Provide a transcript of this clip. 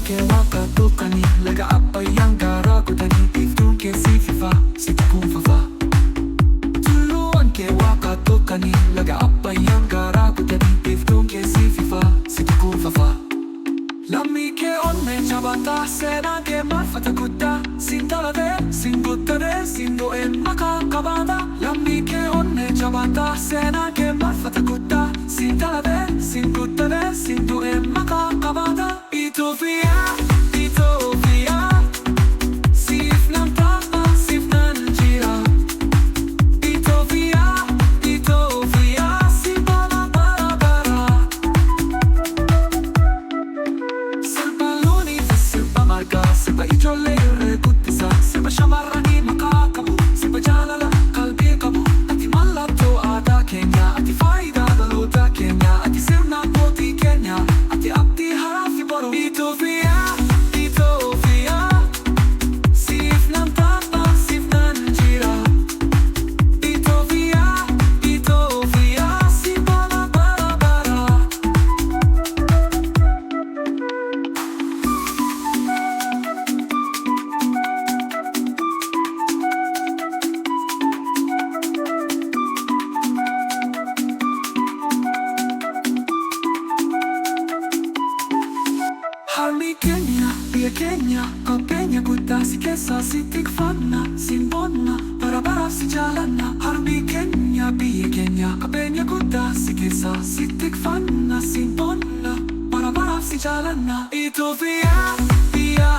ke wakatokani laga appayyan gara kutani iftuun ke sififa sitakun fafa tulluuwwan ke wakatokani laga appayyan gara kutani iftuun ke sififa sitakun fafa lammii kee onnee jabaata seenaa kee marfata guddaa siin talatee siin guddadee siin du'een maqaa qabaata lammii kee onnee jabaata seenaa kee marfata guddaa siin talatee siin guddadee siin du'een maqaa qabaata Ethiopia, Ethiopia siif nan ta'a siif nan jira Ethiopia, Ethiopia siif bara bara bara sirba loonii fi sirba margaa sirba ijoollee irree guddisaa sirba shamarranii maqaa qabu sirba jaalala qalbii qabu ati mallattoo aadaa keenya ati faayidaa dhaloota keenya ati sirna abbootii keenya ati abdii haraa fi boru Ethiopia, Ethiopia siif nan ta'a siif nan jira Ethiopia, Ethiopia siif bara bara bara Harmi Kenya, biyya keenya qabeenya guddaa si keessaa si tikfanna siin bonna bara baraaf si jaalanna Harmi Kenya, biyya keenya qabeenya guddaa si keessaa si tikfanna siin bonna bara baraaf si jaalanna Ethiopia, biyya